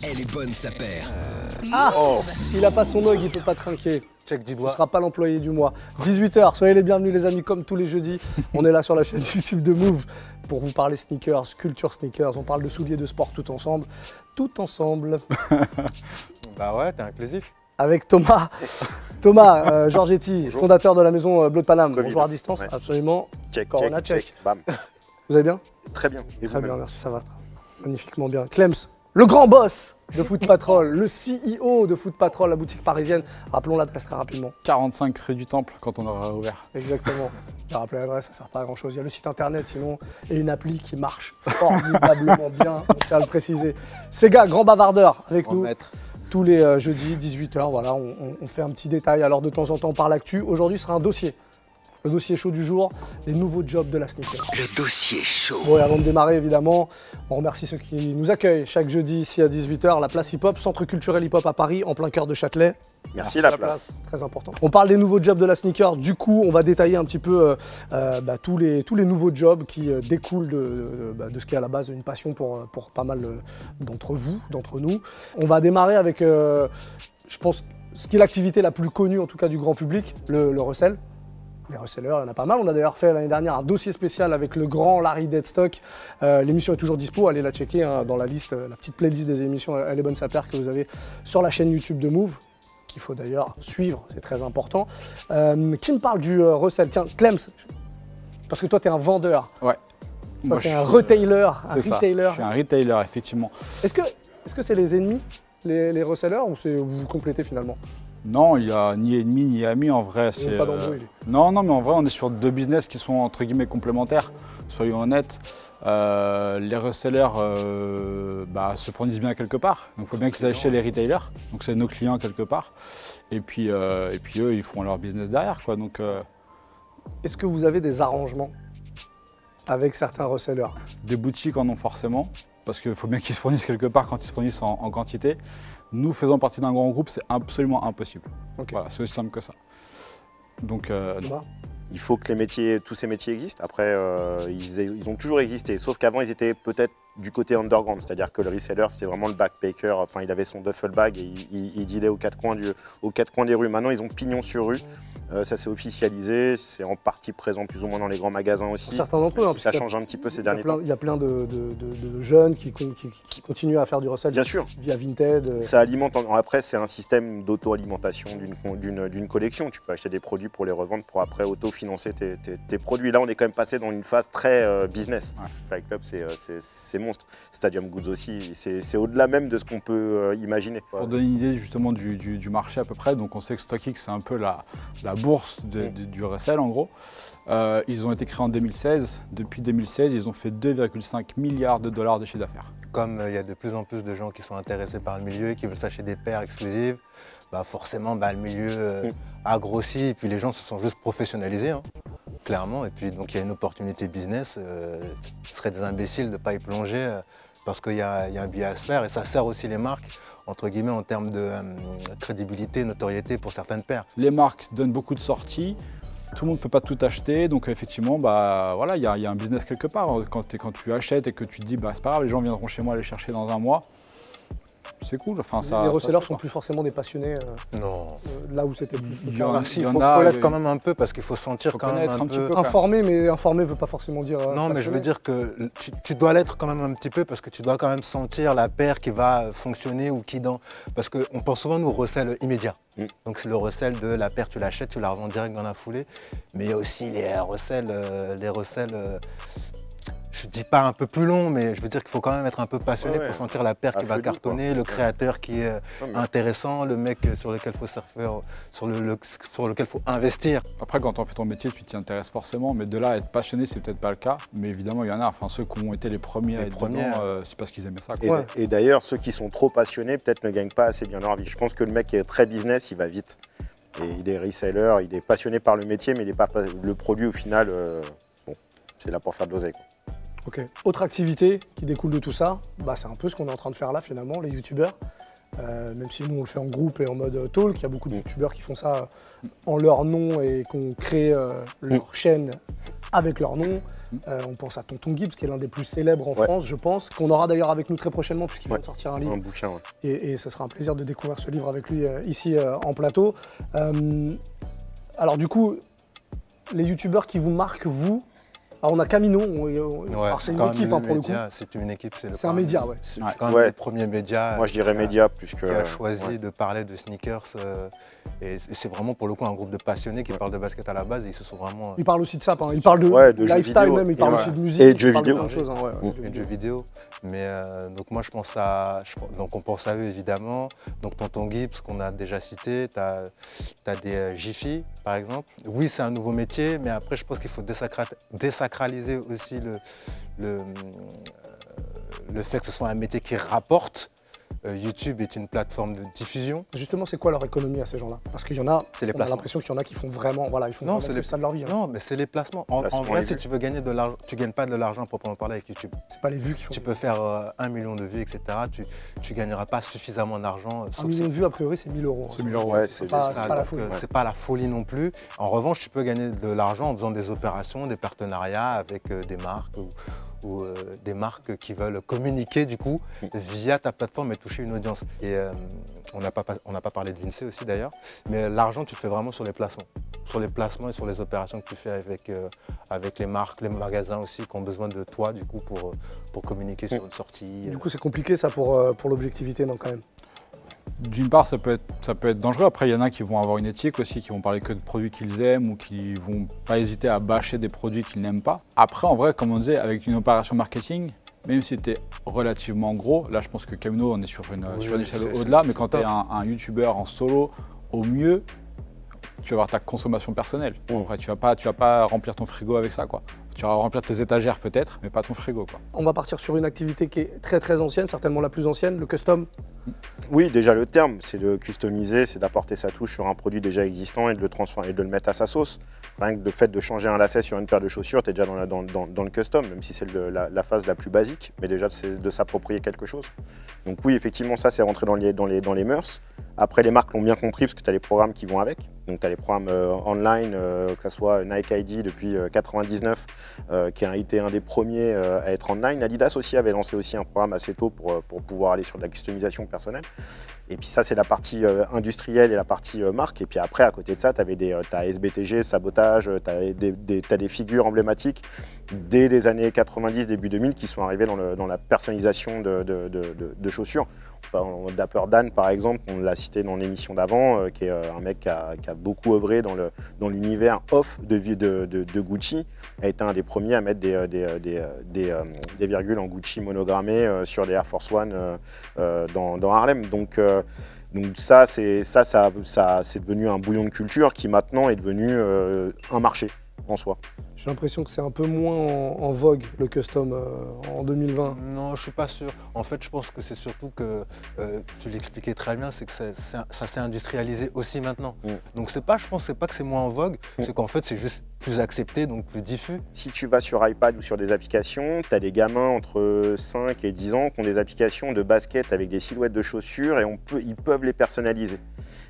Elle est bonne sa paire. Ah, il a pas son mug, il peut pas trinquer. Check du Ce doigt. sera pas l'employé du mois. 18h, soyez les bienvenus les amis, comme tous les jeudis. On est là sur la chaîne YouTube de Move pour vous parler sneakers, culture sneakers. On parle de souliers de sport tout ensemble. Tout ensemble. Bah ouais, t'es inclusif. Avec Thomas. Thomas Giorgetti, Bonjour. fondateur de la maison Bleu de Paname. Covid. Bonjour à distance, Ouais. absolument. Check, Corona, check. Bam. Vous allez bien? Très bien. Et Très vous-même? bien, merci, ça va magnifiquement bien. Clems, le grand boss de Foot Patrol, le CEO de Foot Patrol, la boutique parisienne. Rappelons l'adresse très rapidement. 45 rue du Temple quand on aura ouvert. Exactement. Rappelez l'adresse, ça ne sert pas à grand chose. Il y a le site internet sinon et une appli qui marche formidablement bien, on tient à le préciser. Sega, grand bavardeur avec nous. Tous les jeudis, 18h, voilà, on fait un petit détail. Alors de temps en temps, on parle actu. Aujourd'hui, ce sera un dossier. Le dossier chaud du jour, les nouveaux jobs de la sneaker. Le dossier chaud. Bon, et avant de démarrer, évidemment, on remercie ceux qui nous accueillent chaque jeudi ici à 18h, la place hip-hop, centre culturel hip-hop à Paris, en plein cœur de Châtelet. Merci la place. Très important. On parle des nouveaux jobs de la sneaker. Du coup, on va détailler un petit peu tous les nouveaux jobs qui découlent de ce qui est à la base une passion pour pas mal d'entre vous, d'entre nous. On va démarrer avec, je pense, ce qui est l'activité la plus connue, en tout cas du grand public, le resell. Les resellers, il y en a pas mal. On a d'ailleurs fait l'année dernière un dossier spécial avec le grand Larry Deadstock. L'émission est toujours dispo, allez la checker hein, dans la liste, la petite playlist des émissions Elle est bonne sa paire que vous avez sur la chaîne YouTube de Move, qu'il faut d'ailleurs suivre, c'est très important. Qui me parle du resell? Tiens, Clems, parce que toi tu es un vendeur. Ouais. Toi tu es un retailer, un C'est ça. retailer. Je suis un retailer, effectivement. Est-ce que c'est les ennemis, les resellers, ou vous vous complétez finalement? Non, il n'y a ni ennemi ni ami en vrai. Il y a pas d'embrouille. Non, mais en vrai, on est sur deux business qui sont entre guillemets complémentaires. Soyons honnêtes. Les resellers se fournissent bien quelque part. Donc il faut bien qu'ils aillent chez les retailers. Donc c'est nos clients quelque part. Et puis eux, ils font leur business derrière, quoi. Donc, Est-ce que vous avez des arrangements avec certains resellers? des boutiques en ont forcément. Parce qu'il faut bien qu'ils se fournissent quelque part quand ils se fournissent en quantité. Nous faisant partie d'un grand groupe, c'est absolument impossible. Ok. Voilà, c'est aussi simple que ça. Donc, Thomas? Il faut que tous ces métiers existent. Après, ils ont toujours existé. Sauf qu'avant, ils étaient peut-être du côté underground. C'est-à-dire que le reseller, c'était vraiment le backpacker. Enfin, il avait son duffel bag et il dealait aux quatre coins des rues. Maintenant, ils ont pignon sur rue. Ça s'est officialisé. C'est en partie présent plus ou moins dans les grands magasins aussi. Certains d'entre eux, hein, Ça parce change un petit peu ces qu'il y a derniers temps. il y a plein de jeunes qui continuent à faire du resell Bien sûr. via Vinted. Ça alimente. Après, c'est un système d'auto-alimentation d'une collection. Tu peux acheter des produits pour les revendre pour après auto-financer tes produits. Là, on est quand même passé dans une phase très business. Ouais. Fly Club, c'est monstre. Stadium Goods aussi. C'est au-delà même de ce qu'on peut imaginer. pour donner une idée justement du marché à peu près, donc on sait que StockX, c'est un peu la bourse du resell en gros. Ils ont été créés en 2016. Depuis 2016, ils ont fait 2,5 milliards de dollars de chiffre d'affaires. Comme il y a de plus en plus de gens qui sont intéressés par le milieu et qui veulent s'acheter des paires exclusives, forcément le milieu a grossi et puis les gens se sont juste professionnalisés, hein, clairement. Et puis donc il y a une opportunité business. Ce serait des imbéciles de ne pas y plonger parce qu'il y a un billet à se faire et ça sert aussi les marques entre guillemets en termes de crédibilité, notoriété pour certaines paires. Les marques donnent beaucoup de sorties. Tout le monde ne peut pas tout acheter, donc effectivement, voilà, il y a un business quelque part. Quand tu achètes et que tu te dis, c'est pas grave, les gens viendront chez moi les chercher dans un mois, c'est cool. Enfin, Les resellers sont plus forcément des passionnés Non. là où c'était plus. Il y en a- Si, il y il en faut a, l'être oui. quand même un peu parce qu'il faut sentir Faut quand même connaître un un petit peu. peu. Informé, mais informé veut pas forcément dire. Non, mais je passionné. veux dire que tu dois l'être quand même un petit peu parce que tu dois quand même sentir la paire qui va fonctionner ou qui dans. Parce qu'on pense souvent nous au recel immédiat. Donc c'est le recel de la paire, tu l'achètes, tu la revends direct dans la foulée. Mais il y a aussi les recels, je dis pas un peu plus long, mais je veux dire qu'il faut quand même être un peu passionné Ouais. pour sentir la paire qui À va feu doux, cartonner, quoi. le créateur qui est mais- intéressant, le mec sur lequel il faut surfer, sur lequel il faut investir. Après, quand on fait ton métier, tu t'y intéresses forcément, mais de là à être passionné, c'est peut-être pas le cas. Mais évidemment, il y en a. Enfin, ceux qui ont été les premiers à Les être premiers, dedans, c'est parce qu'ils aimaient ça. Et, Quoi. Ouais. et d'ailleurs, ceux qui sont trop passionnés, peut-être ne gagnent pas assez bien leur vie. Je pense que le mec qui est très business, il va vite. Et il est reseller, il est passionné par le métier, mais il est pas le produit au final, c'est là pour faire de l'oseille, quoi. Ok. Autre activité qui découle de tout ça, c'est un peu ce qu'on est en train de faire là finalement, les youtubeurs. Même si nous on le fait en groupe et en mode talk, il y a beaucoup de youtubeurs qui font ça en leur nom et qui ont créé leur chaîne avec leur nom. On pense à Tonton Gibbs, qui est l'un des plus célèbres en France, je pense, qu'on aura d'ailleurs avec nous très prochainement, puisqu'il vient de sortir un livre. Un bouquin, Et ce sera un plaisir de découvrir ce livre avec lui ici en plateau. Alors du coup, les youtubeurs qui vous marquent, vous, alors on a Camino, alors c'est une équipe pour le coup. C'est une équipe, c'est un média, ouais. C'est quand même le premier média. Moi je dirais média plus que. Qui a choisi de parler de sneakers. Et c'est vraiment pour le coup un groupe de passionnés qui parlent de basket à la base et ils se sont vraiment. Ils parlent aussi de ça, ils parlent de lifestyle même, ils parlent aussi de musique. Et de jeux vidéo. Et de jeux vidéo. Mais donc moi je pense à. Donc on pense à eux évidemment. Donc Tonton Gibbs qu'on a déjà cité. T'as des Jiffy par exemple. Oui c'est un nouveau métier, mais après je pense qu'il faut désacraliser aussi le fait que ce soit un métier qui rapporte. YouTube est une plateforme de diffusion. Justement, c'est quoi leur économie à ces gens-là? Parce qu'il y en a, on a l'impression qu'il y en a qui font vraiment, voilà, ils font vraiment que ça de leur vie. Non, mais c'est les placements. En vrai, si tu veux gagner de l'argent, tu ne gagnes pas de l'argent proprement parler avec YouTube. C'est pas les vues qui font. Tu peux faire 1 million de vues, etc. Tu ne gagneras pas suffisamment d'argent. 1 million de vues, a priori, c'est 1 000 €. C'est 1 000 €. Ouais, c'est pas la folie. C'est pas la folie non plus. En revanche, tu peux gagner de l'argent en faisant des opérations, des partenariats avec des marques ou des marques qui veulent communiquer du coup via ta plateforme et toucher une audience. Et on n'a pas parlé de Vinci aussi d'ailleurs, mais l'argent tu le fais vraiment sur les placements. Sur les placements et sur les opérations que tu fais avec les marques, les magasins aussi qui ont besoin de toi du coup pour communiquer sur une sortie. Du coup c'est compliqué ça pour l'objectivité non quand même. D'une part, ça peut être dangereux. Après, il y en a qui vont avoir une éthique aussi, qui vont parler que de produits qu'ils aiment ou qui vont pas hésiter à bâcher des produits qu'ils n'aiment pas. Après, en vrai, comme on disait, avec une opération marketing, même si c'était relativement gros, là je pense que Camino, on est sur une échelle au-delà, mais quand tu es un youtubeur en solo, au mieux, tu vas avoir ta consommation personnelle. Après, tu vas pas remplir ton frigo avec ça, quoi. Tu vas remplir tes étagères peut-être, mais pas ton frigo, quoi. On va partir sur une activité qui est très très ancienne, certainement la plus ancienne, le custom. Oui, déjà le terme, c'est de customiser, c'est d'apporter sa touche sur un produit déjà existant et de le transformer et de le mettre à sa sauce. Rien que le fait de changer un lacet sur une paire de chaussures, tu es déjà dans le custom, même si c'est la phase la plus basique, mais déjà c'est de s'approprier quelque chose. Donc oui, effectivement, ça c'est rentré dans les mœurs. Après, les marques l'ont bien compris parce que tu as les programmes qui vont avec. Donc tu as les programmes online, que ce soit Nike ID depuis 1999, qui a été un des premiers à être online. Adidas aussi avait lancé aussi un programme assez tôt pour pouvoir aller sur de la customisation personnelle. Et puis ça, c'est la partie industrielle et la partie marque. Et puis après, à côté de ça, tu as SBTG, Sabotage, tu as des figures emblématiques dès les années 90, début 2000, qui sont arrivées dans la personnalisation de chaussures. Dapper Dan, par exemple, on l'a cité dans l'émission d'avant, qui est un mec qui a beaucoup œuvré dans l'univers off de Gucci, a été un des premiers à mettre des virgules en Gucci monogrammées sur des Air Force One dans Harlem. Donc ça, c'est devenu un bouillon de culture qui maintenant est devenu un marché en soi. J'ai l'impression que c'est un peu moins en vogue le custom en 2020. Non, je suis pas sûr. En fait, je pense que c'est surtout que, tu l'expliquais très bien, c'est que ça s'est industrialisé aussi maintenant. Donc je pense pas que c'est moins en vogue, c'est qu'en fait c'est juste plus accepté, donc plus diffus. Si tu vas sur iPad ou sur des applications, tu as des gamins entre 5 et 10 ans qui ont des applications de basket avec des silhouettes de chaussures et ils peuvent les personnaliser.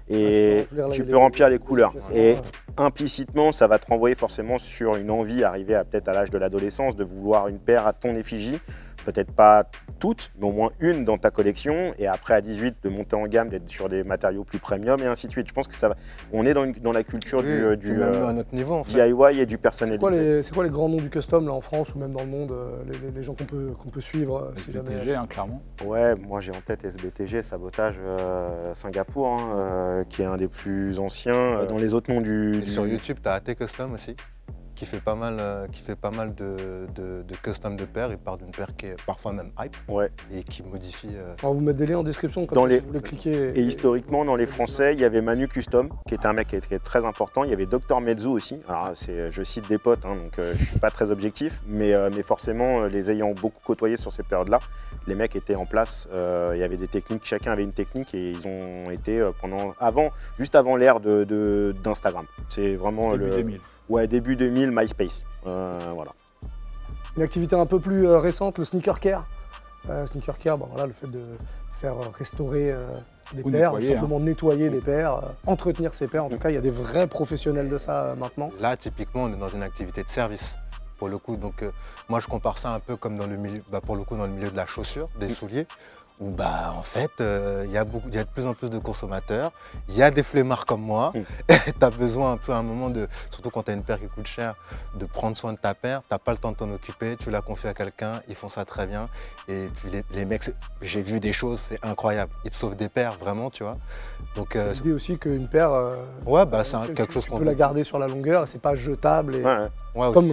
Et tu peux remplir les couleurs. Et implicitement, ça va te renvoyer forcément sur une envie, arrivée peut-être à l'âge de l'adolescence, de vouloir une paire à ton effigie. Peut-être pas toutes, mais au moins une dans ta collection. Et après, à 18, de monter en gamme, d'être sur des matériaux plus premium et ainsi de suite. Je pense que ça va. On est dans la culture du même à notre niveau, en fait. DIY et du personnalisé. C'est quoi les grands noms du custom là en France ou même dans le monde, les gens qu'on peut suivre si SBTG, jamais... clairement. Ouais, moi j'ai en tête SBTG, Sabotage Singapour, qui est un des plus anciens. Dans les autres noms Sur YouTube, tu as AT Custom aussi, qui fait pas mal de custom de paires. Il part d'une paire qui est parfois même hype et qui modifie. On va vous mettre des liens en description comme si vous voulez cliquer. Et historiquement, dans les Français, il y avait Manu Custom, qui était un mec qui était très important. Il y avait Dr Mezzo aussi. Alors, je cite des potes, donc je ne suis pas très objectif, mais forcément, les ayant beaucoup côtoyés sur ces périodes-là, les mecs étaient en place. Il y avait des techniques, chacun avait une technique et ils ont été juste avant l'ère d'Instagram. C'est vraiment début 2000. Ouais, début 2000, MySpace. Voilà. Une activité un peu plus récente, le sneaker care. Sneaker care, le fait de faire restaurer des paires, simplement nettoyer les paires, entretenir ces paires. En tout cas, il y a des vrais professionnels de ça maintenant. Là, typiquement, on est dans une activité de service. pour le coup. Donc moi je compare ça un peu comme dans le milieu, pour le coup dans le milieu de la chaussure, des souliers, où en fait il y a de plus en plus de consommateurs, il y a des flemmards comme moi, et tu as besoin un peu à un moment surtout quand tu as une paire qui coûte cher, de prendre soin de ta paire, tu n'as pas le temps de t'en occuper, tu la confies à quelqu'un, ils font ça très bien. Et puis les mecs, j'ai vu des choses, c'est incroyable, ils te sauvent des paires vraiment, tu vois. Donc l'idée aussi qu'une paire, c'est quelque chose tu qu'on peux la garder sur la longueur, et c'est pas jetable. Et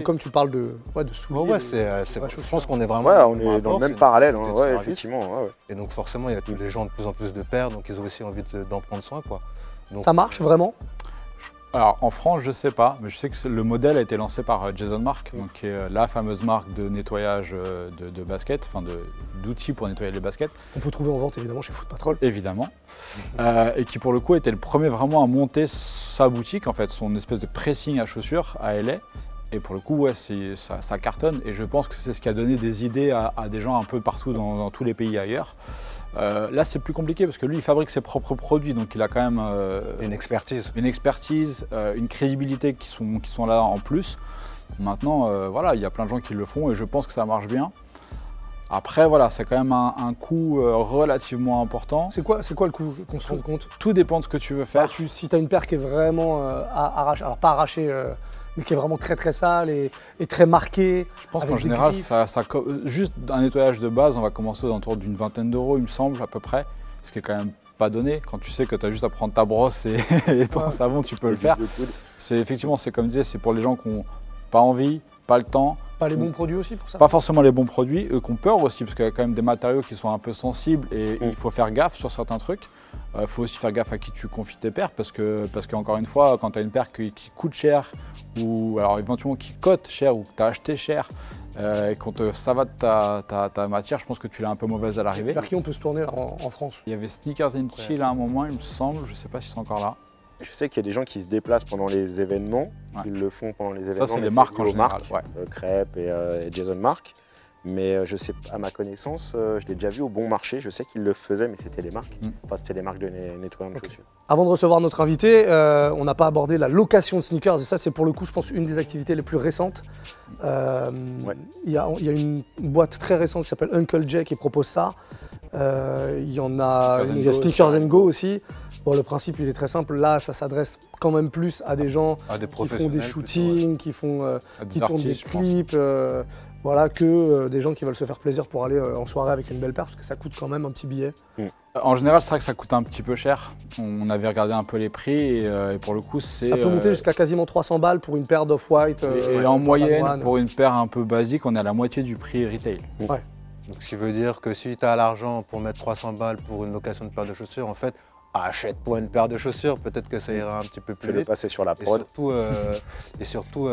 comme tu parles de souliers. Je pense qu'on est vraiment. Ouais, on est dans le même parallèle, effectivement. Et donc forcément, il y a tous les gens de plus en plus de paires, donc ils ont aussi envie d'en prendre soin, quoi. Donc, ça marche vraiment? Alors en France, je sais pas, mais je sais que le modèle a été lancé par Jason Mark, donc qui est la fameuse marque de nettoyage de baskets, enfin d'outils pour nettoyer les baskets. On peut trouver en vente évidemment chez Foot Patrol. Évidemment. Et qui pour le coup était le premier vraiment à monter sa boutique, en fait, son espèce de pressing à chaussures à LA. Et pour le coup, ouais, ça cartonne. Et je pense que c'est ce qui a donné des idées à des gens un peu partout dans tous les pays ailleurs. Là, c'est plus compliqué parce que lui, il fabrique ses propres produits. Donc, il a quand même une expertise, une crédibilité qui sont là en plus. Maintenant, voilà, il y a plein de gens qui le font et je pense que ça marche bien. Après, voilà, c'est quand même un coût relativement important. C'est quoi le coût, qu'on se rende compte? Tout dépend de ce que tu veux faire. Si tu as une paire qui est vraiment arrachée, alors pas arrachée, mais qui est vraiment très très sale et très marquée. Je pense qu'en général, juste un nettoyage de base, on va commencer autour d'une vingtaine d'euros, il me semble, à peu près. Ce qui est quand même pas donné. Quand tu sais que tu as juste à prendre ta brosse et ton savon, tu peux le faire. Effectivement, c'est comme je disais, c'est pour les gens qui n'ont pas envie, pas le temps. Pas les bons produits aussi pour ça? Pas forcément les bons produits, eux qui ont peur aussi, parce qu'il y a quand même des matériaux qui sont un peu sensibles et il faut faire gaffe sur certains trucs. Il faut aussi faire gaffe à qui tu confies tes paires, parce qu'encore une fois, quand tu as une paire qui coûte cher, ou alors éventuellement qui cote cher, ou que tu as acheté cher, et qu'on te savate ta matière, je pense que tu l'as un peu mauvaise à l'arrivée. Vers qui on peut se tourner là, en France? Il y avait Sneakers & Chill à un moment, il me semble, je ne sais pas si c'est encore là. Je sais qu'il y a des gens qui se déplacent pendant les événements, ils le font pendant les événements. Ça, c'est les marques en général. Crêpe et Jason Mark. Mais je sais, à ma connaissance, je l'ai déjà vu au bon marché. Je sais qu'ils le faisaient, mais c'était les marques. Enfin, c'était les marques de nettoyage de chaussures. Avant de recevoir notre invité, on n'a pas abordé la location de sneakers. Et ça, c'est pour le coup, je pense, une des activités les plus récentes. Il y a une boîte très récente qui s'appelle Uncle Jay qui propose ça. Il y a Sneakers & Go aussi. Bon, le principe, il est très simple. Là, ça s'adresse quand même plus à des gens qui font des shootings, qui tournent des clips, voilà, que des gens qui veulent se faire plaisir pour aller en soirée avec une belle paire, parce que ça coûte quand même un petit billet. En général, c'est vrai que ça coûte un petit peu cher. On avait regardé un peu les prix et pour le coup, c'est... Ça peut monter jusqu'à quasiment 300 balles pour une paire d'Off-White. Et en moyenne, pour une paire un peu basique, on est à la moitié du prix retail. Ouais. Donc, ce qui veut dire que si tu as l'argent pour mettre 300 balles pour une location de paire de chaussures, en fait, achète-toi une paire de chaussures, peut-être que ça ira un petit peu plus vite. Passer sur la prod. Et surtout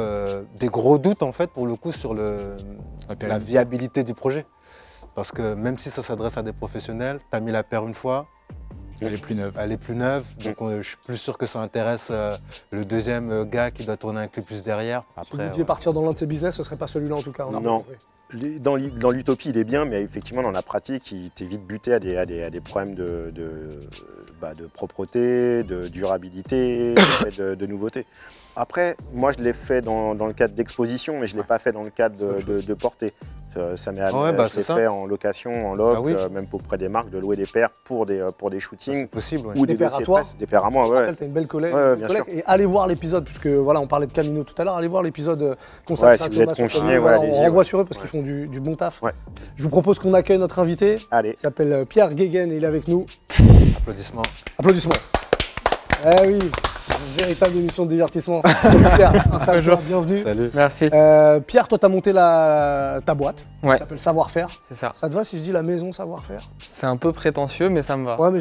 des gros doutes en fait pour le coup sur la viabilité du projet. Parce que même si ça s'adresse à des professionnels, tu as mis la paire une fois, elle est plus neuve. Donc je suis plus sûr que ça intéresse le deuxième gars qui doit tourner un clip plus derrière. Après, si vous deviez partir dans l'un de ces business, ce ne serait pas celui-là en tout cas. Non. Dans l'utopie, il est bien, mais effectivement, dans la pratique, il t'est vite buté à des problèmes de propreté, de durabilité, de nouveauté. Après, moi, je l'ai fait dans le cadre d'exposition, mais je ne l'ai pas fait dans le cadre de portée. Ça m'est je l'ai fait en location, en loc, même auprès des marques, de louer des paires pour des shootings. C'est possible, ou des paires à toi. Des paires à moi, ouais. Tu as une belle collègue. Bien sûr. Et allez voir l'épisode, puisque voilà, on parlait de Camino tout à l'heure, allez voir l'épisode consacré si vous êtes confiné, on renvoie sur eux parce qu'ils font du bon taf. Je vous propose qu'on accueille notre invité. Allez. Il s'appelle Pierre Guéguen et il est avec nous. Applaudissements. Applaudissements. Eh oui, une véritable émission de divertissement. Salut Pierre, installe-toi, bienvenue. Salut. Merci. Pierre, toi, tu as monté ta boîte, qui s'appelle Savoir-Faire. C'est ça. Ça te va si je dis la maison Savoir-Faire? C'est un peu prétentieux, mais ça me va. Ouais, mais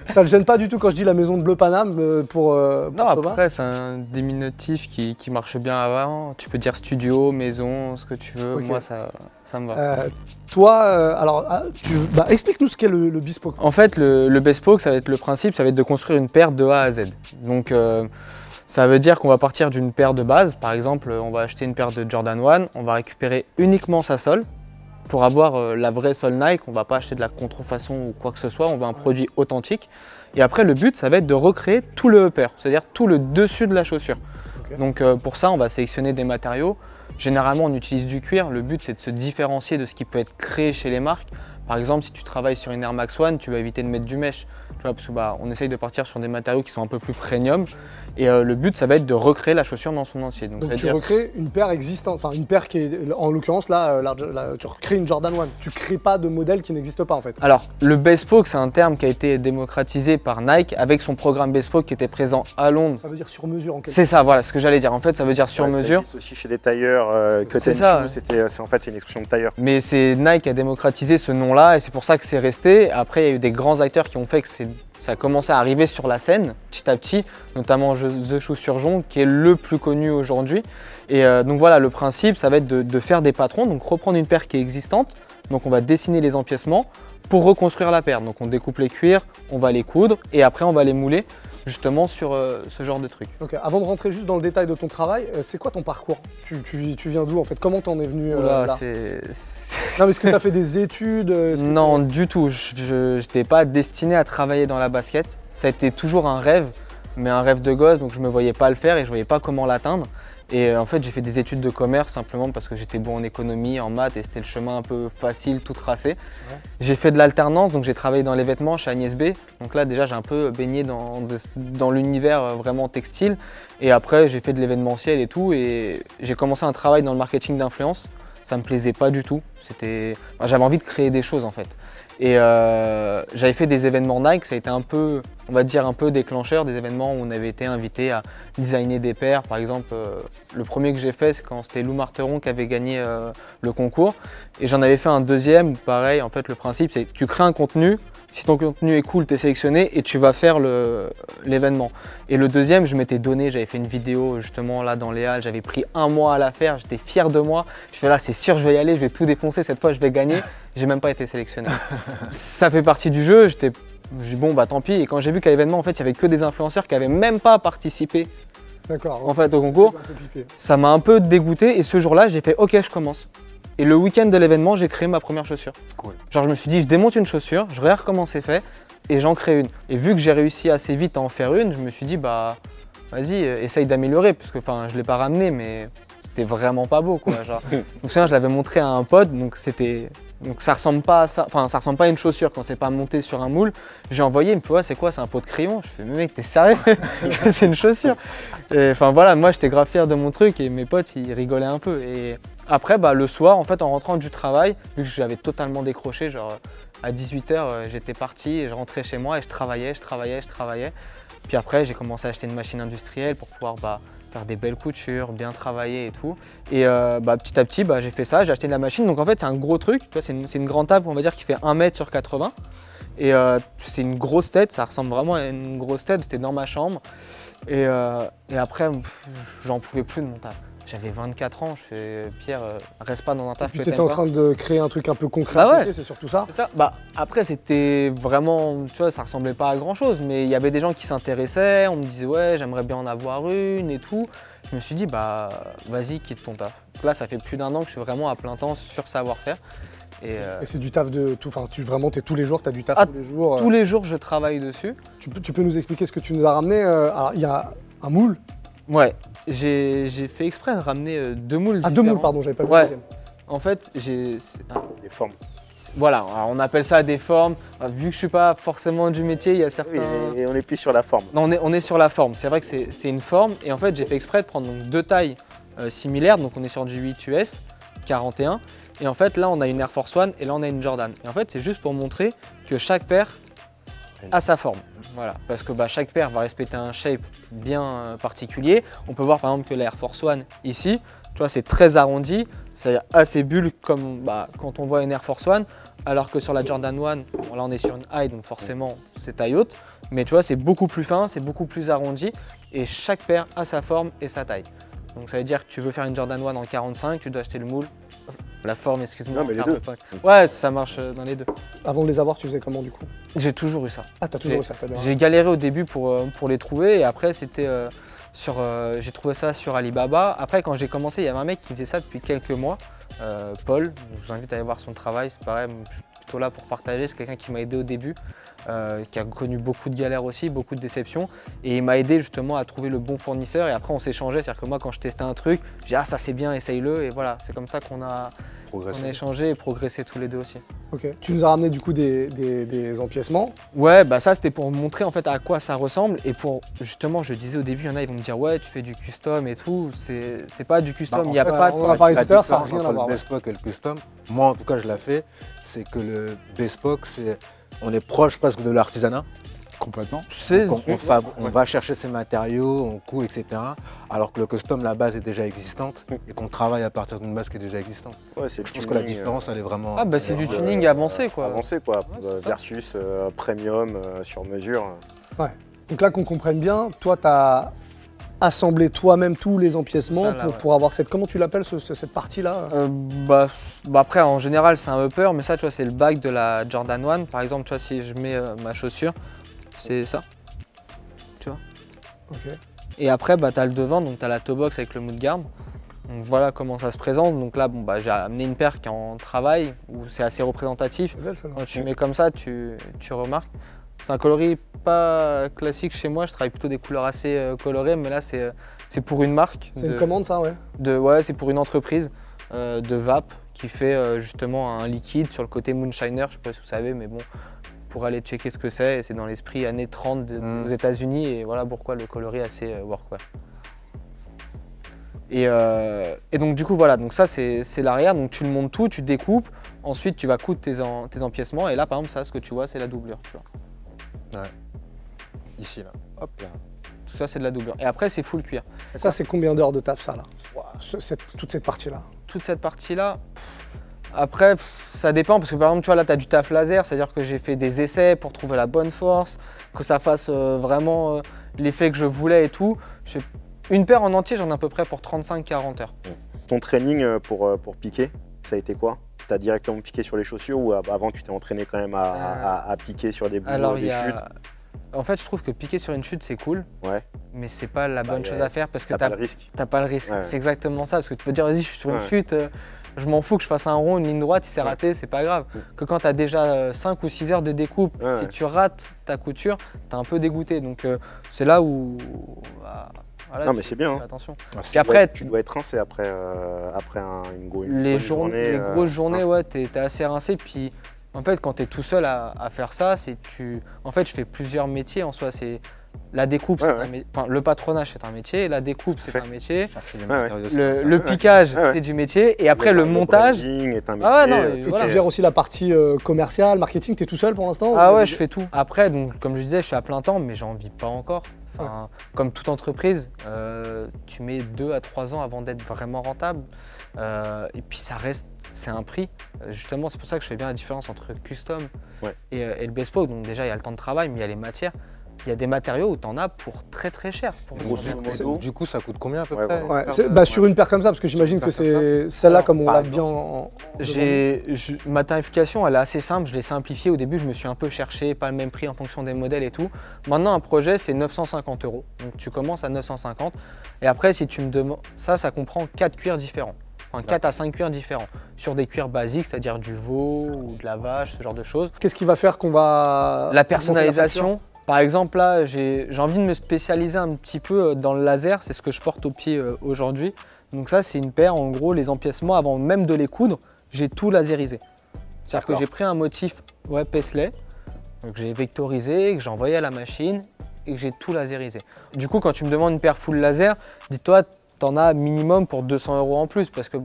ça ne gêne pas du tout quand je dis la maison de Bleu Paname pour non, après, c'est un diminutif qui marche bien avant. Tu peux dire studio, maison, ce que tu veux. Okay. Moi, ça me va. Toi, alors, explique-nous ce qu'est le bespoke. En fait, le bespoke, ça va être le principe, ça va être de construire une paire de A à Z. Donc, ça veut dire qu'on va partir d'une paire de base. Par exemple, on va acheter une paire de Jordan 1, on va récupérer uniquement sa sole pour avoir la vraie sole Nike. On ne va pas acheter de la contrefaçon ou quoi que ce soit, on veut un produit authentique. Et après, le but, ça va être de recréer tout le upper, c'est-à-dire tout le dessus de la chaussure. Ok. Donc pour ça, on va sélectionner des matériaux. Généralement, on utilise du cuir. Le but, c'est de se différencier de ce qui peut être créé chez les marques. Par exemple, si tu travailles sur une Air Max One, tu vas éviter de mettre du mesh. Tu vois, parce que on essaye de partir sur des matériaux qui sont un peu plus premium. Et le but, ça va être de recréer la chaussure dans son entier. Donc tu recrées une paire existante, enfin une paire qui est, en l'occurrence là, tu recrées une Jordan 1. Tu crées pas de modèle qui n'existe pas en fait. Alors, le bespoke, c'est un terme qui a été démocratisé par Nike avec son programme bespoke qui était présent à Londres. Ça veut dire sur mesure en quelque sorte. C'est ça, voilà ce que j'allais dire. En fait, ça veut dire sur mesure. Ça existe aussi chez les tailleurs, C'est ça. en fait, c'est une expression de tailleur. Mais c'est Nike qui a démocratisé ce nom-là et c'est pour ça que c'est resté. Après, il y a eu des grands acteurs qui ont fait que ça a commencé à arriver sur la scène petit à petit, notamment The Shoe Surgeon qui est le plus connu aujourd'hui. Et donc voilà, le principe, ça va être de faire des patrons, donc reprendre une paire qui est existante. Donc on va dessiner les empiècements pour reconstruire la paire. Donc on découpe les cuirs, on va les coudre et après on va les mouler justement sur ce genre de truc. Ok, avant de rentrer juste dans le détail de ton travail, c'est quoi ton parcours? Tu viens d'où en fait? Comment t'en es venu Oula, là? c'est... Non mais est-ce que tu as fait des études? Non, du tout. Je n'étais pas destiné à travailler dans la basket. Ça a été toujours un rêve, mais un rêve de gosse, donc je ne me voyais pas le faire et je ne voyais pas comment l'atteindre. Et en fait, j'ai fait des études de commerce simplement parce que j'étais bon en économie, en maths et c'était le chemin un peu facile, tout tracé. Ouais. J'ai fait de l'alternance, donc j'ai travaillé dans les vêtements chez Agnès B. Donc là, déjà, j'ai un peu baigné dans l'univers vraiment textile. Et après, j'ai fait de l'événementiel et tout. Et j'ai commencé un travail dans le marketing d'influence. Ça me plaisait pas du tout. J'avais envie de créer des choses en fait. Et j'avais fait des événements Nike, ça a été un peu, on va dire un peu déclencheur, des événements où on avait été invité à designer des paires. Par exemple, le premier que j'ai fait, c'est quand c'était Lou Marteron qui avait gagné le concours. Et j'en avais fait un deuxième, pareil, en fait le principe c'est que tu crées un contenu, si ton contenu est cool, tu es sélectionné et tu vas faire l'événement. Et le deuxième, je m'étais donné, j'avais fait une vidéo justement là dans les Halles, j'avais pris un mois à la faire, j'étais fier de moi. Je fais là, c'est sûr, je vais y aller, je vais tout défoncer, cette fois je vais gagner. J'ai même pas été sélectionné. Ça fait partie du jeu, j'ai dit bon bah tant pis. Et quand j'ai vu qu'à l'événement, en fait, il y avait que des influenceurs qui avaient même pas participé en fait, au concours, ça m'a un peu dégoûté. Et ce jour-là, j'ai fait ok, je commence. Et le week-end de l'événement, j'ai créé ma première chaussure. Cool. Genre je me suis dit, je démonte une chaussure, je regarde comment c'est fait et j'en crée une. Et vu que j'ai réussi assez vite à en faire une, je me suis dit bah vas-y, essaye d'améliorer, parce que enfin je l'ai pas ramené, mais c'était vraiment pas beau quoi. Genre, je me souviens, je l'avais montré à un pote, donc ça ressemble pas à ça, enfin ça ressemble pas à une chaussure quand c'est pas monté sur un moule. J'ai envoyé, il me fait ouais, c'est quoi, c'est un pot de crayon? Je fais mais mec, t'es sérieux? C'est une chaussure. Et enfin voilà, moi j'étais grave fier de mon truc et mes potes ils rigolaient un peu. Et après bah, le soir, en fait, en rentrant du travail, vu que j'avais totalement décroché, genre à 18 h j'étais parti et je rentrais chez moi et je travaillais. Puis après j'ai commencé à acheter une machine industrielle pour pouvoir faire des belles coutures, bien travailler et tout. Et petit à petit, j'ai fait ça, j'ai acheté de la machine. Donc en fait, c'est un gros truc. Tu vois, c'est une grande table, on va dire, qui fait 1 m sur 80. Et c'est une grosse tête, ça ressemble vraiment à une grosse tête. C'était dans ma chambre. Et après, j'en pouvais plus de mon taf. J'avais 24 ans, je fais Pierre, reste pas dans un taf que t'aimes pas. Tu étais en train de créer un truc un peu concret, ouais. C'est surtout ça. C'est ça. Après c'était vraiment, tu vois, ça ressemblait pas à grand chose, mais il y avait des gens qui s'intéressaient, on me disait ouais, j'aimerais bien en avoir une et tout. Je me suis dit vas-y, quitte ton taf. Donc là, ça fait plus d'1 an que je suis vraiment à plein temps sur savoir-faire. Et c'est du taf de tout, enfin t'es tous les jours, tu as du taf tous les jours. Tous les jours, je travaille dessus. Tu peux nous expliquer ce que tu nous as ramené? Alors il y a un moule. Ouais, j'ai fait exprès de ramener 2 moules différents. 2 moules, pardon, j'avais pas vu le deuxième. En fait, j'ai... Des formes. Voilà, alors on appelle ça des formes. Vu que je suis pas forcément du métier, il y a certains... Oui, et on est plus sur la forme. Non, on est sur la forme. C'est vrai que c'est une forme. Et en fait, j'ai fait exprès de prendre donc 2 tailles similaires. Donc on est sur du 8 US, 41. Et en fait, là, on a une Air Force One et là, on a une Jordan. Et en fait, c'est juste pour montrer que chaque paire a sa forme. Voilà, parce que chaque paire va respecter un shape bien particulier. On peut voir par exemple que la Air Force One ici, tu vois, c'est très arrondi, c'est assez bulle comme quand on voit une Air Force One, alors que sur la Jordan 1, là on est sur une high, donc forcément c'est taille haute, mais tu vois, c'est beaucoup plus fin, c'est beaucoup plus arrondi, et chaque paire a sa forme et sa taille. Donc ça veut dire que tu veux faire une Jordan 1 en 45, tu dois acheter le moule. La forme, excuse-moi. Non, mais les 45. Ouais, ça marche dans les deux. Avant de les avoir, tu faisais comment du coup? J'ai toujours eu ça. Ah, t'as toujours eu ça, J'ai galéré au début pour les trouver et après c'était j'ai trouvé ça sur Alibaba. Après quand j'ai commencé, il y avait un mec qui faisait ça depuis quelques mois, Paul. Je vous invite à aller voir son travail, c'est pareil, plutôt là pour partager. C'est quelqu'un qui m'a aidé au début, qui a connu beaucoup de galères aussi, beaucoup de déceptions. Et il m'a aidé justement à trouver le bon fournisseur. Et après, on s'échangeait. C'est-à-dire que moi, quand je testais un truc, je dis ah ça c'est bien, essaye-le. Et voilà, c'est comme ça qu'on a échangé et progressé tous les deux aussi. Ok. Tu nous as ramené du coup des empiècements. Ouais, bah ça c'était pour montrer en fait à quoi ça ressemble et pour justement, je disais au début, il y en a ils vont me dire ouais tu fais du custom et tout, c'est pas du custom, il n'y a pas de... on en a parlé tout à l'heure, ça n'a rien à voir. Le bespoke et le custom, moi en tout cas je l'ai fait, c'est que le bespoke, on est proche presque de l'artisanat. Complètement. On va chercher ses matériaux, on coud, etc. Alors que le custom, la base est déjà existante et qu'on travaille à partir d'une base qui est déjà existante. Ouais, je pense que la différence, elle est vraiment... Ah bah c'est du tuning avancé quoi. Avancé quoi, versus premium sur mesure. Ouais. Donc là qu'on comprenne bien, toi tu as assemblé toi-même tous les empiècements pour avoir cette... Comment tu l'appelles cette partie-là bah après en général c'est un upper, mais ça tu vois c'est le back de la Jordan 1. Par exemple tu vois si je mets ma chaussure, c'est ça, tu vois. Ok. Et après bah t'as le devant, donc t'as la toe box avec le mudguard. Donc voilà comment ça se présente. Donc là bon bah j'ai amené une paire qui est en travail, où c'est assez représentatif. Belle, ça, quand tu mets comme ça, tu remarques. C'est un coloris pas classique chez moi, je travaille plutôt des couleurs assez colorées, mais là c'est pour une marque. C'est une commande ça, ouais. Ouais, c'est pour une entreprise de vape qui fait justement un liquide sur le côté moonshiner, je sais pas si vous savez, mais bon, pour aller checker ce que c'est dans l'esprit années 30 aux États-Unis et voilà pourquoi le coloris est assez workwear. Et donc du coup voilà, donc ça c'est l'arrière, donc tu le montes tout, tu découpes, ensuite tu vas coudre tes empiècements et là par exemple ça ce que tu vois c'est la doublure, tu vois. Ouais. Ici là, hop là. Tout ça c'est de la doublure. Et après c'est full cuir. Ça c'est combien d'heures de taf ça là toute cette partie là? Toute cette partie là, après ça dépend parce que par exemple tu vois là tu as du taf laser, c'est à dire que j'ai fait des essais pour trouver la bonne force, que ça fasse vraiment l'effet que je voulais et tout. Une paire en entier j'en ai à peu près pour 35-40 heures. Ton training pour piquer, ça a été quoi? Tu as directement piqué sur les chaussures ou avant tu t'es entraîné quand même à piquer sur des boulots, des chutes? En fait, je trouve que piquer sur une chute, c'est cool, mais c'est pas la bonne chose à faire parce que t'as pas le risque. T'as pas le risque. Ouais. C'est exactement ça, parce que tu peux dire, vas-y, je suis sur une chute, je m'en fous que je fasse un rond, une ligne droite, si c'est raté, c'est pas grave. Que quand tu as déjà 5 ou 6 heures de découpe, si tu rates ta couture, tu es un peu dégoûté. Donc c'est là où... Voilà, non mais c'est bien. Attention. Et après, tu dois être rincé après une grosse journée. Les grosses journées, ouais, t'es assez rincé. Puis en fait, quand tu es tout seul à faire ça, en fait, je fais plusieurs métiers en soi. La découpe, enfin, le patronage, c'est un métier. La découpe, c'est un métier. Le piquage, c'est du métier. Et après, le montage. Est un métier. Ah ouais, non, tu gères aussi la partie commerciale, marketing. Tu es tout seul pour l'instant? Ah ouais, je fais tout. Après, donc, comme je disais, je suis à plein temps, mais j'en vis pas encore. Enfin, comme toute entreprise, tu mets 2 à 3 ans avant d'être vraiment rentable. Et puis ça reste, c'est un prix. Justement, c'est pour ça que je fais bien la différence entre custom et le bespoke. Donc déjà, il y a le temps de travail, mais il y a les matières. Il y a des matériaux où tu en as pour très très cher. Du coup, ça coûte combien à peu près sur une paire comme ça, parce que j'imagine que c'est celle-là comme on l'a bien en... Ma tarification, elle est assez simple, je l'ai simplifiée. Au début, je me suis un peu cherché, pas le même prix en fonction des modèles et tout. Maintenant, un projet, c'est 950 €. Donc tu commences à 950. Et après, si tu me demandes... Ça comprend 4 cuirs différents. Enfin, 4 à 5 cuirs différents. Sur des cuirs basiques, c'est-à-dire du veau ou de la vache, ce genre de choses. Qu'est-ce qui va faire qu'on va... La personnalisation. Par exemple, là, j'ai envie de me spécialiser un petit peu dans le laser, c'est ce que je porte au pied aujourd'hui. Donc ça, c'est une paire, en gros, les empiècements, avant même de les coudre, j'ai tout laserisé. C'est-à-dire que j'ai pris un motif Paisley, que j'ai vectorisé, que j'ai envoyé à la machine et que j'ai tout laserisé. Du coup, quand tu me demandes une paire full laser, dis-toi, t'en as minimum pour 200 € en plus, parce que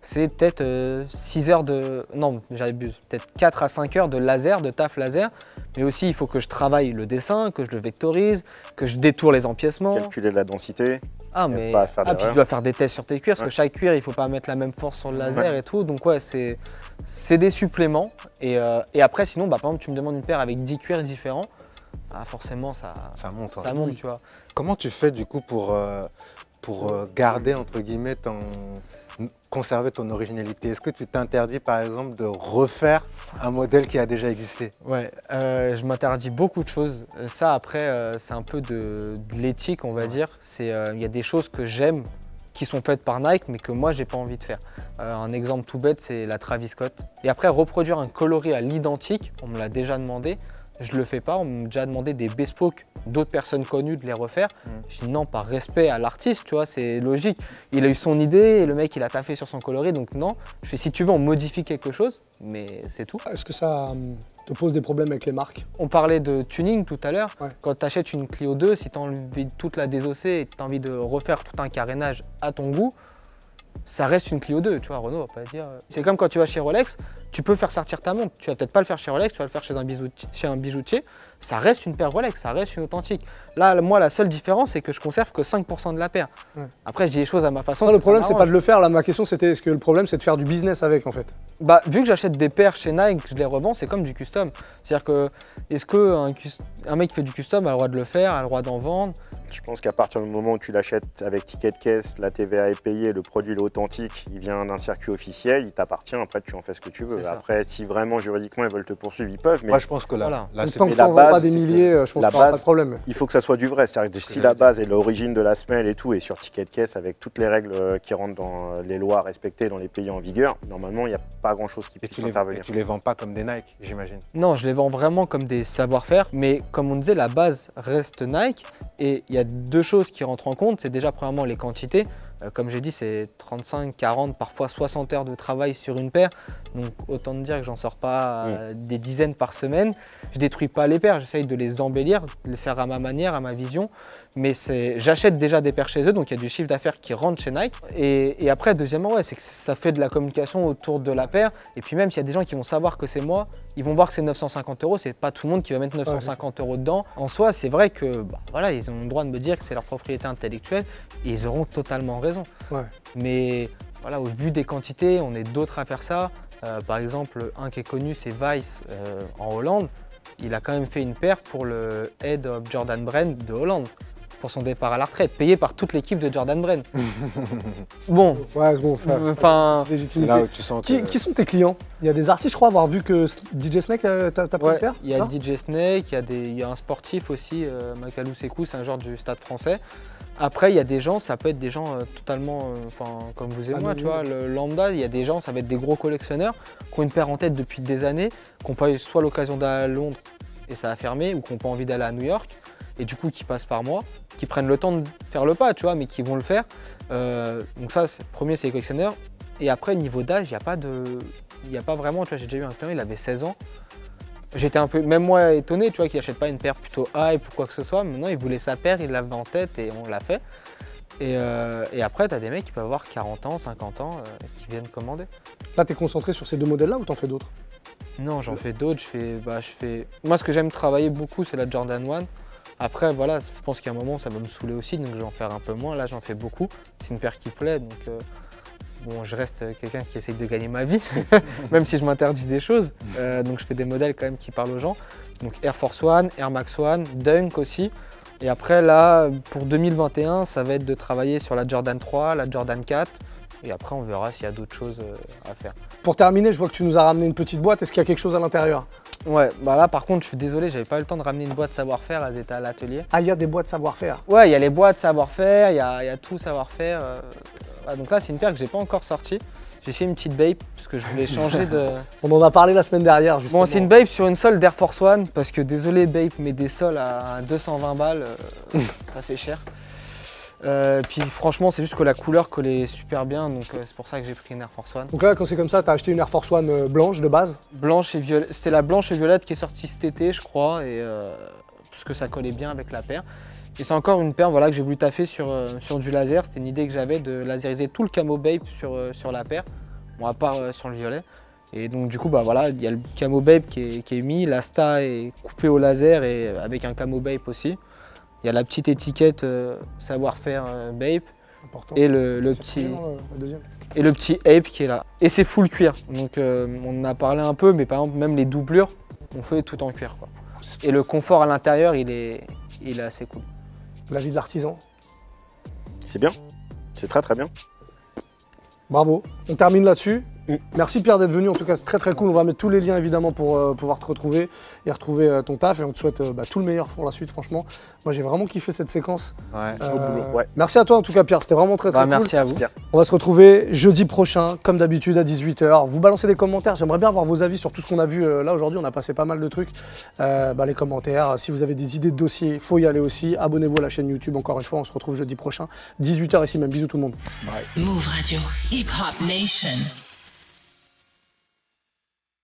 c'est peut-être 6 heures de... Non, j'abuse, peut-être 4 à 5 heures de laser, de taf laser. Mais aussi, il faut que je travaille le dessin, que je le vectorise, que je détourne les empiècements. Calculer la densité. Puis tu dois faire des tests sur tes cuirs, parce que chaque cuir, il ne faut pas mettre la même force sur le laser et tout. Donc ouais, c'est des suppléments. Et après, sinon, par exemple, tu me demandes une paire avec 10 cuirs différents, forcément, ça monte. Ça monte, tu vois. Comment tu fais du coup pour garder, entre guillemets, conserver ton originalité? Est-ce que tu t'interdis par exemple de refaire un modèle qui a déjà existé? Ouais, je m'interdis beaucoup de choses. Ça après, c'est un peu de l'éthique, on va dire. Il y a des choses que j'aime qui sont faites par Nike, mais que moi, j'ai pas envie de faire. Un exemple tout bête, c'est la Travis Scott. Et après, reproduire un coloris à l'identique, on me l'a déjà demandé. Je le fais pas, on m'a déjà demandé des bespoke d'autres personnes connues de les refaire. Je dis non, par respect à l'artiste, tu vois, c'est logique. Il a eu son idée et le mec il a taffé sur son coloris, donc non. Je fais si tu veux, on modifie quelque chose, mais c'est tout. Est-ce que ça te pose des problèmes avec les marques? On parlait de tuning tout à l'heure. Ouais. Quand tu achètes une Clio 2, si tu as envie de toute la désosser et tu as envie de refaire tout un carénage à ton goût, ça reste une Clio 2, tu vois, Renault va pas dire. C'est comme quand tu vas chez Rolex, tu peux faire sortir ta montre. Tu vas peut-être pas le faire chez Rolex, tu vas le faire chez un bijoutier. Ça reste une paire Rolex, ça reste une authentique. Là, moi, la seule différence, c'est que je conserve que 5% de la paire. Ouais. Après, je dis les choses à ma façon. Non, le parce que ça problème, c'est pas m'arrange. de le faire. Là, ma question, c'était est-ce que le problème, c'est de faire du business avec, en fait? Bah, vu que j'achète des paires chez Nike, je les revends, c'est comme du custom. C'est-à-dire que, est-ce qu'un mec qui fait du custom a le droit de le faire, a le droit d'en vendre? Je pense qu'à partir du moment où tu l'achètes avec ticket de caisse, la TVA est payée, le produit est authentique, il vient d'un circuit officiel, il t'appartient, après tu en fais ce que tu veux. C'est ça. Après, si vraiment juridiquement ils veulent te poursuivre, ils peuvent, mais Moi, je pense que Voilà. là, Tant que mais t'en la vends pas base, des c'est que milliers, je pense la qu'il n'y aura pas de base, problème. il faut que ça soit du vrai. C'est-à-dire que si la base est l'origine de la semelle et tout, et sur ticket de caisse avec toutes les règles qui rentrent dans les lois respectées dans les pays en vigueur, normalement il n'y a pas grand-chose qui Et puisse intervenir. tu les vends pas comme des Nike, j'imagine. Non, je les vends vraiment comme des savoir-faire, mais comme on disait, la base reste Nike. Et il y a deux choses qui rentrent en compte. C'est déjà premièrement les quantités. Comme j'ai dit, c'est 35, 40, parfois 60 heures de travail sur une paire. Donc autant te dire que j'en sors pas des dizaines par semaine. Je détruis pas les paires, j'essaye de les embellir, de les faire à ma manière, à ma vision. Mais j'achète déjà des paires chez eux, donc il y a du chiffre d'affaires qui rentre chez Nike. Et après, deuxièmement, ouais, c'est que ça fait de la communication autour de la paire. Et puis même s'il y a des gens qui vont savoir que c'est moi, ils vont voir que c'est 950 €. C'est pas tout le monde qui va mettre 950 € dedans. En soi, c'est vrai que voilà, ils ont le droit de me dire que c'est leur propriété intellectuelle et ils auront totalement raison. Ouais. Mais voilà, au vu des quantités, on est d'autres à faire ça. Par exemple, un qui est connu, c'est Vice en Hollande. Il a quand même fait une paire pour le Head of Jordan Brand de Hollande, pour son départ à la retraite, payé par toute l'équipe de Jordan Brand. Bon, Ouais, c'est bon, ça. enfin, C'est Légitimité. là où tu sens que... Qui sont tes clients? Il y a des artistes, je crois, avoir vu que DJ Snake, t'as pris ouais, une paire? il y a ça DJ Snake, il y a un sportif aussi, Makalou Sekou, c'est un joueur du Stade français. Après, il y a des gens, ça peut être des gens totalement, comme vous et moi, tu vois, le lambda, il y a des gens, ça va être des gros collectionneurs qui ont une paire en tête depuis des années, qui n'ont pas eu soit l'occasion d'aller à Londres et ça a fermé, ou qui n'ont pas envie d'aller à New York, et du coup qui passent par moi, qui prennent le temps de faire le pas, tu vois, mais qui vont le faire. Donc ça, premier, c'est les collectionneurs. Et après, niveau d'âge, il n'y a pas vraiment, tu vois, j'ai déjà eu un client, il avait 16 ans. J'étais un peu, même moi, étonné, tu vois, qu'il n'achète pas une paire plutôt hype ou quoi que ce soit. Maintenant, il voulait sa paire, il l'avait en tête et on l'a fait. Et après, tu as des mecs qui peuvent avoir 40 ans, 50 ans, qui viennent commander. Là, t'es concentré sur ces deux modèles-là ou t'en fais d'autres? Non, j'en fais d'autres. Moi, ce que j'aime travailler beaucoup, c'est la Jordan 1. Après, voilà, je pense qu'à un moment, ça va me saouler aussi, donc je vais en faire un peu moins. Là, j'en fais beaucoup. C'est une paire qui plaît, donc bon, je reste quelqu'un qui essaye de gagner ma vie, même si je m'interdis des choses. Donc, je fais des modèles quand même qui parlent aux gens. Donc, Air Force One, Air Max One, Dunk aussi. Et après, là, pour 2021, ça va être de travailler sur la Jordan 3, la Jordan 4. Et après, on verra s'il y a d'autres choses à faire. Pour terminer, je vois que tu nous as ramené une petite boîte. Est-ce qu'il y a quelque chose à l'intérieur? Ouais, bah là, par contre, je suis désolé, j'avais pas eu le temps de ramener une boîte savoir-faire, elles étaient à l'atelier. Ah, il y a des boîtes savoir-faire. Ouais, il y a les boîtes savoir-faire, il y a tout savoir-faire. Donc là, c'est une paire que j'ai pas encore sortie. J'ai fait une petite babe parce que je voulais changer de... On en a parlé la semaine dernière, justement. Bon, c'est une babe sur une sole d'Air Force One parce que désolé, babe, mais des sols à 220 balles, ça fait cher. Puis franchement, c'est juste que la couleur collait super bien, donc c'est pour ça que j'ai pris une Air Force One. Donc là, quand c'est comme ça, t'as acheté une Air Force One blanche de base. Blanche et violette, c'était la blanche et violette qui est sortie cet été, je crois, et parce que ça collait bien avec la paire. Et c'est encore une paire, voilà, que j'ai voulu taffer sur du laser. C'était une idée que j'avais de laseriser tout le camo Bape sur la paire, bon, à part sur le violet. Et donc du coup, bah voilà, il y a le camo Bape qui est mis, l'asta est coupé au laser et avec un camo Bape aussi. Il y a la petite étiquette savoir-faire Bape Important. et le C'est petit... brillant, la deuxième. Et le petit Ape qui est là. Et c'est full cuir. Donc on en a parlé un peu, mais par exemple même les doublures, on fait tout en cuir, quoi. Et le confort à l'intérieur, il est assez cool. La vie de l'artisan. C'est bien, c'est très très bien. Bravo. On termine là-dessus. Merci Pierre d'être venu, en tout cas c'est très cool. On va mettre tous les liens évidemment pour pouvoir te retrouver et retrouver ton taf. Et on te souhaite tout le meilleur pour la suite, franchement. Moi j'ai vraiment kiffé cette séquence. Ouais. Au boulot, ouais. Merci à toi en tout cas Pierre, c'était vraiment très cool. Merci à vous. On va se retrouver jeudi prochain, comme d'habitude à 18h. Vous balancez des commentaires, j'aimerais bien avoir vos avis sur tout ce qu'on a vu là aujourd'hui. On a passé pas mal de trucs. Les commentaires, si vous avez des idées de dossiers, il faut y aller aussi. Abonnez-vous à la chaîne YouTube encore une fois, on se retrouve jeudi prochain, 18h ici même. Bisous tout le monde. Move Radio, Hip Hop Nation.